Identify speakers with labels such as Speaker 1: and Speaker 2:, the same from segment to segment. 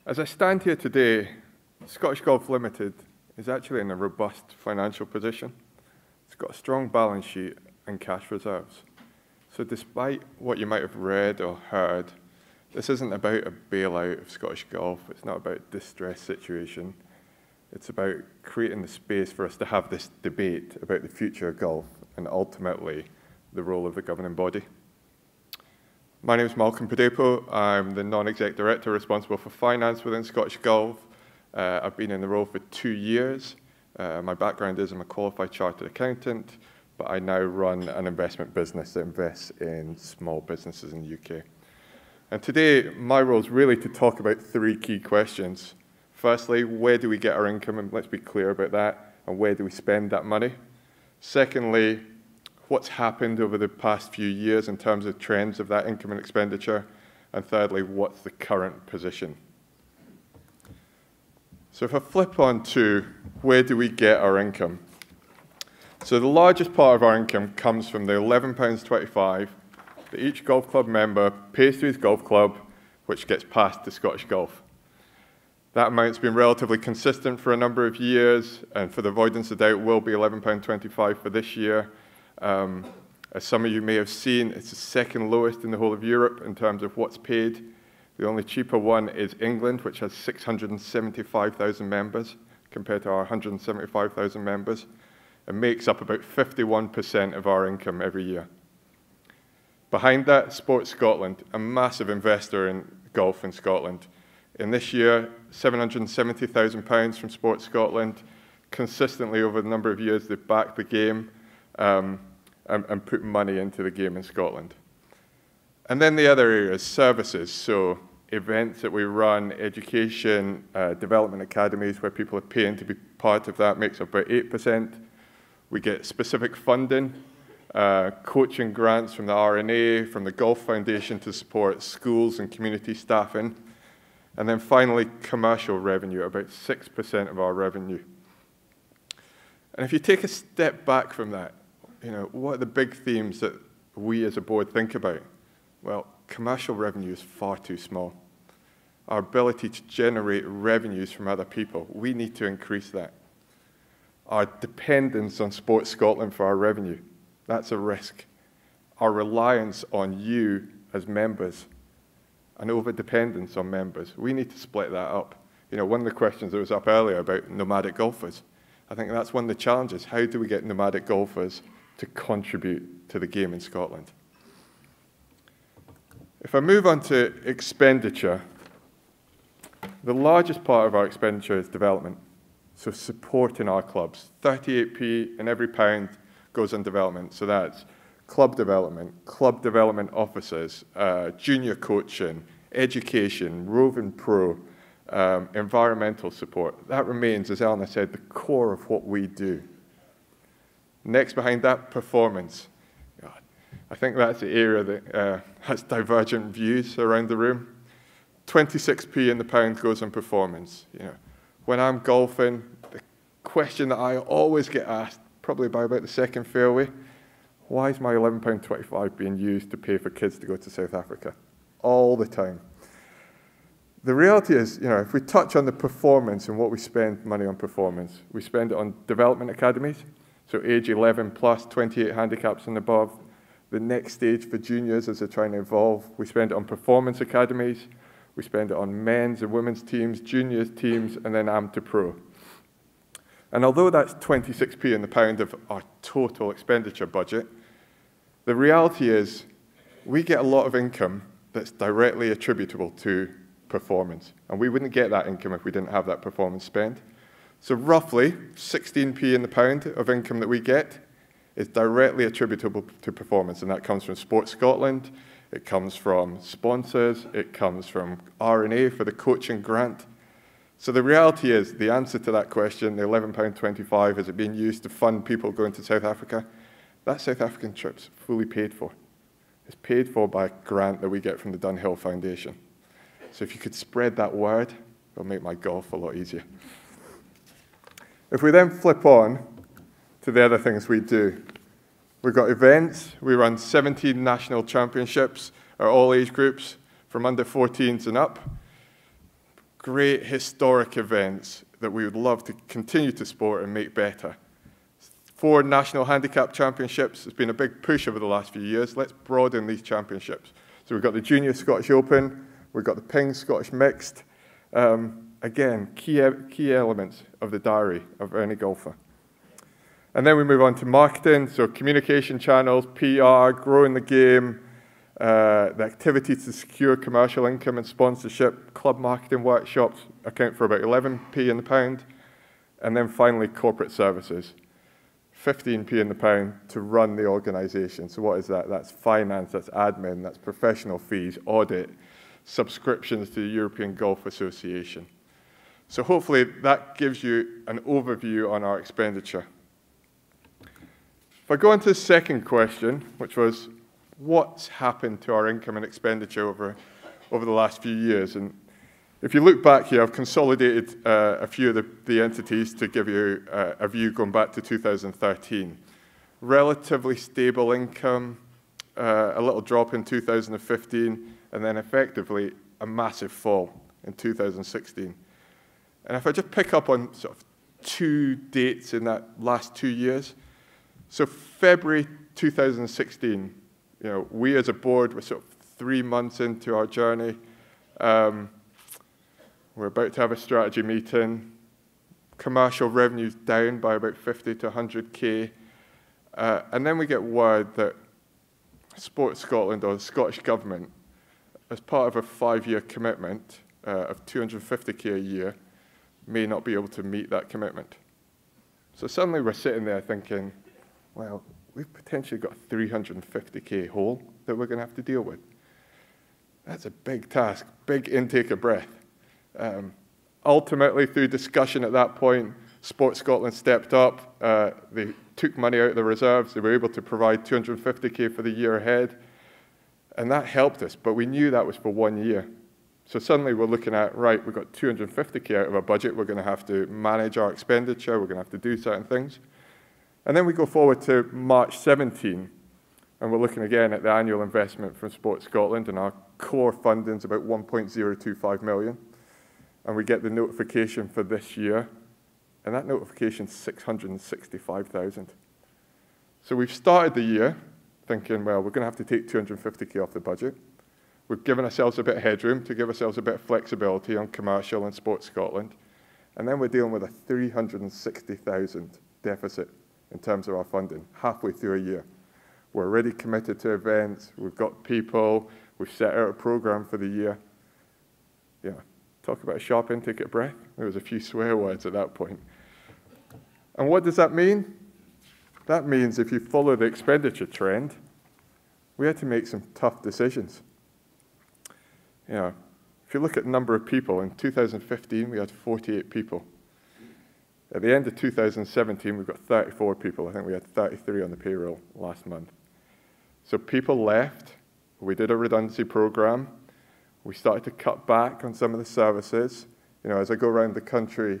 Speaker 1: As I stand here today, Scottish Golf Limited is actually in a robust financial position. It's got a strong balance sheet and cash reserves. So despite what you might have read or heard, this isn't about a bailout of Scottish golf. It's not about a distressed situation. It's about creating the space for us to have this debate about the future of golf and ultimately the role of the governing body. My name is Kpedekpo. I'm the non-exec director responsible for finance within Scottish Golf. I've been in the role for 2 years. My background is I'm a qualified chartered accountant, but I now run an investment business that invests in small businesses in the UK. And today, my role is really to talk about 3 key questions. Firstly, where do we get our income? And let's be clear about that. And where do we spend that money? Secondly, what's happened over the past few years in terms of trends of that income and expenditure? And thirdly, what's the current position? So if I flip on to where do we get our income? So the largest part of our income comes from the £11.25 that each golf club member pays to his golf club, which gets passed to Scottish Golf. That amount's been relatively consistent for a number of years, and for the avoidance of doubt, will be £11.25 for this year. As some of you may have seen, it's the second lowest in the whole of Europe in terms of what's paid. The only cheaper one is England, which has 675,000 members compared to our 175,000 members, and makes up about 51% of our income every year. Behind that, Sports Scotland, a massive investor in golf in Scotland. In this year, £770,000 from Sports Scotland. Consistently over the number of years, they've backed the game and put money into the game in Scotland. And then the other areas, services, so events that we run, education, development academies where people are paying to be part of that makes up about 8%. We get specific funding, coaching grants from the RNA, from the Golf Foundation to support schools and community staffing. And then finally, commercial revenue, about 6% of our revenue. And if you take a step back from that, what are the big themes that we as a board think about? Well, commercial revenue is far too small. Our ability to generate revenues from other people, we need to increase that. Our dependence on Sports Scotland for our revenue, that's a risk. Our reliance on you as members, an over-dependence on members, we need to split that up. One of the questions that was up earlier about nomadic golfers, I think that's one of the challenges. How do we get nomadic golfers to contribute to the game in Scotland? If I move on to expenditure, the largest part of our expenditure is development, so supporting our clubs. 38p in every pound goes on development, so that's club development officers, junior coaching, education, roving pro, environmental support. That remains, as Eleanor said, the core of what we do. Next behind that, performance. I think that's the area that has divergent views around the room. 26p in the pound goes on performance. When I'm golfing, the question that I always get asked, probably by about the second fairway, why is my £11.25 being used to pay for kids to go to South Africa? All the time. The reality is, if we touch on the performance and what we spend money on performance, we spend it on development academies, so age 11 plus, 28 handicaps and above. The next stage for juniors as they're trying to evolve, we spend it on performance academies, we spend it on men's and women's teams, juniors teams, and then AM to pro. And although that's 26p in the pound of our total expenditure budget, the reality is we get a lot of income that's directly attributable to performance. And we wouldn't get that income if we didn't have that performance spend. So roughly 16p in the pound of income that we get is directly attributable to performance. And that comes from Sports Scotland, it comes from sponsors, it comes from RNA for the coaching grant. So the reality is, the answer to that question, the £11.25, is it being used to fund people going to South Africa? That South African trip's fully paid for. It's paid for by a grant that we get from the Dunhill Foundation. So if you could spread that word, it'll make my golf a lot easier. If we then flip on to the other things we do, we've got events. We run 17 national championships at all age groups, from under 14s and up. great historic events that we would love to continue to support and make better. 4 national handicap championships. It's been a big push over the last few years. Let's broaden these championships. So we've got the Junior Scottish Open, we've got the Ping Scottish Mixed. Again, key elements of the diary of any golfer. And then we move on to marketing, so communication channels, PR, growing the game, the activity to secure commercial income and sponsorship, club marketing workshops account for about 11p in the pound, and then finally corporate services, 15p in the pound to run the organisation. So what is that? That's finance, that's admin, that's professional fees, audit, subscriptions to the European Golf Association. So hopefully that gives you an overview on our expenditure. If I go on to the second question, which was, what's happened to our income and expenditure over the last few years? And if you look back here, I've consolidated a few of the entities to give you a view going back to 2013. Relatively stable income, a little drop in 2015, and then effectively a massive fall in 2016. And if I just pick up on sort of 2 dates in that last 2 years, so February 2016, we as a board were sort of 3 months into our journey. We're about to have a strategy meeting. Commercial revenue's down by about 50 to 100k. And then we get word that Sports Scotland, or the Scottish Government, as part of a 5-year commitment of 250k a year, may not be able to meet that commitment. So suddenly we're sitting there thinking, well, we've potentially got a 350k hole that we're going to have to deal with. That's a big task, big intake of breath. Ultimately, through discussion at that point, Sports Scotland stepped up. They took money out of the reserves. They were able to provide 250k for the year ahead. And that helped us, but we knew that was for 1 year. So suddenly we're looking at, right, we've got 250k out of our budget. We're going to have to manage our expenditure. We're going to have to do certain things. And then we go forward to March 17, and we're looking again at the annual investment from Sports Scotland, and our core funding is about 1.025 million. And we get the notification for this year, and that notification is 665,000. So we've started the year thinking, well, we're going to have to take 250k off the budget. We've given ourselves a bit of headroom to give ourselves a bit of flexibility on commercial and Sports Scotland. And then we're dealing with a 360,000 deficit in terms of our funding, halfway through a year. We're already committed to events, we've got people, we've set out a program for the year. Yeah, talk about a sharp intake of breath. There was a few swear words at that point. And what does that mean? That means if you follow the expenditure trend, we had to make some tough decisions. If you look at the number of people, in 2015 we had 48 people. At the end of 2017, we've got 34 people. I think we had 33 on the payroll last month. So people left. We did a redundancy program. We started to cut back on some of the services. As I go around the country,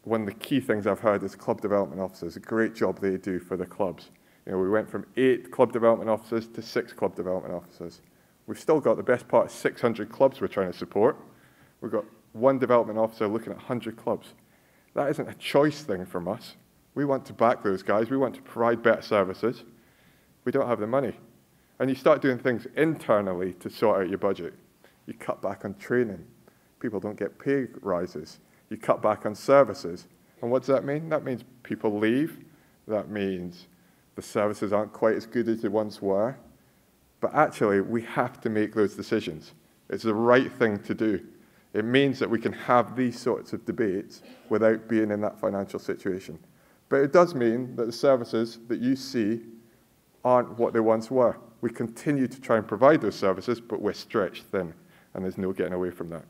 Speaker 1: one of the key things I've heard is club development officers, a great job they do for the clubs. We went from 8 club development officers to 6 club development officers. We've still got the best part of 600 clubs we're trying to support. We've got 1 development officer looking at 100 clubs. That isn't a choice thing from us. We want to back those guys. We want to provide better services. We don't have the money. And you start doing things internally to sort out your budget. You cut back on training. People don't get pay rises. You cut back on services. And what does that mean? That means people leave. That means the services aren't quite as good as they once were. But actually, we have to make those decisions. It's the right thing to do. It means that we can have these sorts of debates without being in that financial situation. But it does mean that the services that you see aren't what they once were. We continue to try and provide those services, but we're stretched thin, and there's no getting away from that.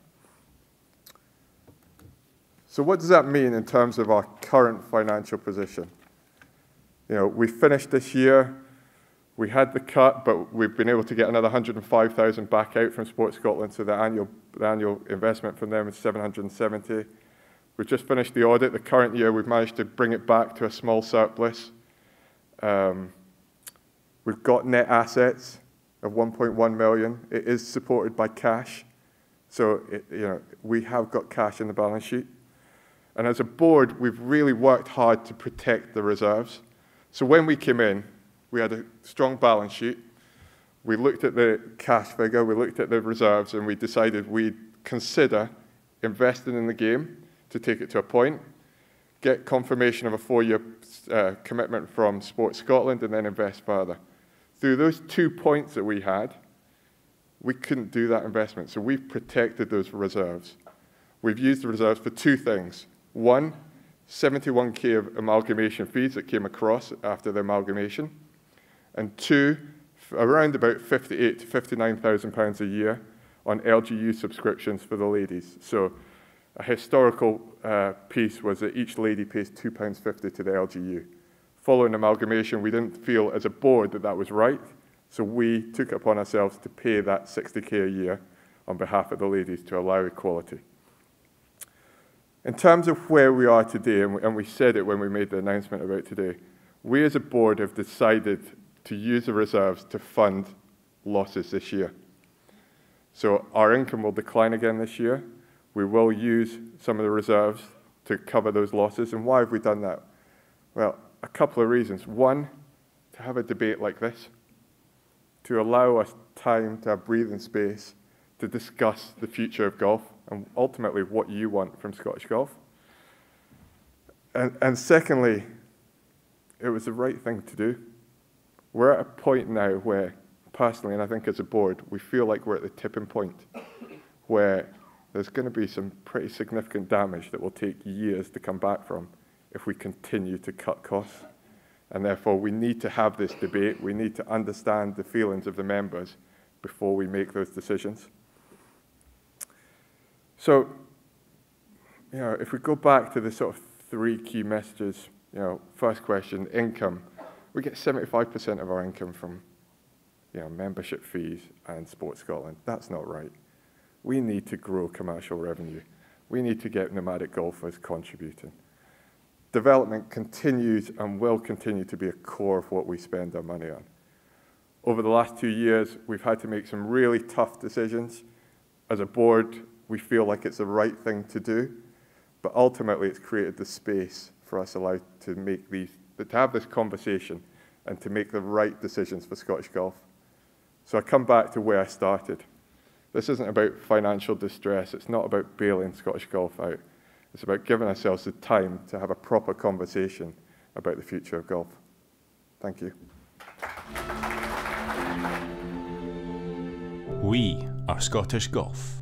Speaker 1: So what does that mean in terms of our current financial position? We finished this year. We had the cut, but we've been able to get another 105,000 back out from Sports Scotland, so the annual investment from them is 770. We've just finished the audit. The current year, we've managed to bring it back to a small surplus. We've got net assets of 1.1 million. It is supported by cash. So, we have got cash in the balance sheet. And as a board, we've really worked hard to protect the reserves. So when we came in, we had a strong balance sheet. We looked at the cash figure, we looked at the reserves, and we decided we'd consider investing in the game to take it to a point, get confirmation of a 4-year commitment from Sports Scotland, and then invest further. Through those 2 points that we had, we couldn't do that investment, so we've protected those reserves. We've used the reserves for 2 things. One, 71k of amalgamation fees that came across after the amalgamation, and 2, around about 58 to 59,000 pounds a year on LGU subscriptions for the ladies. So a historical piece was that each lady pays £2.50 to the LGU. Following amalgamation, we didn't feel as a board that that was right, so we took it upon ourselves to pay that 60k a year on behalf of the ladies to allow equality. In terms of where we are today, and we said it when we made the announcement about today, we as a board have decided to use the reserves to fund losses this year. So our income will decline again this year. We will use some of the reserves to cover those losses. And why have we done that? Well, a couple of reasons. One, to have a debate like this, to allow us time to have breathing space to discuss the future of golf and ultimately what you want from Scottish golf. And secondly, it was the right thing to do. We're at a point now where, personally, and I think as a board, we feel like we're at the tipping point where there's going to be some pretty significant damage that will take years to come back from if we continue to cut costs. And therefore, we need to have this debate. We need to understand the feelings of the members before we make those decisions. So, if we go back to the sort of 3 key messages, first question, income. We get 75% of our income from, membership fees and Sports Scotland. That's not right. We need to grow commercial revenue. We need to get nomadic golfers contributing. Development continues and will continue to be a core of what we spend our money on. Over the last 2 years, we've had to make some really tough decisions. As a board, we feel like it's the right thing to do, but ultimately it's created the space for us allowed to make to have this conversation and to make the right decisions for Scottish golf. So I come back to where I started. This isn't about financial distress. It's not about bailing Scottish golf out. It's about giving ourselves the time to have a proper conversation about the future of golf. Thank you.
Speaker 2: We are Scottish Golf.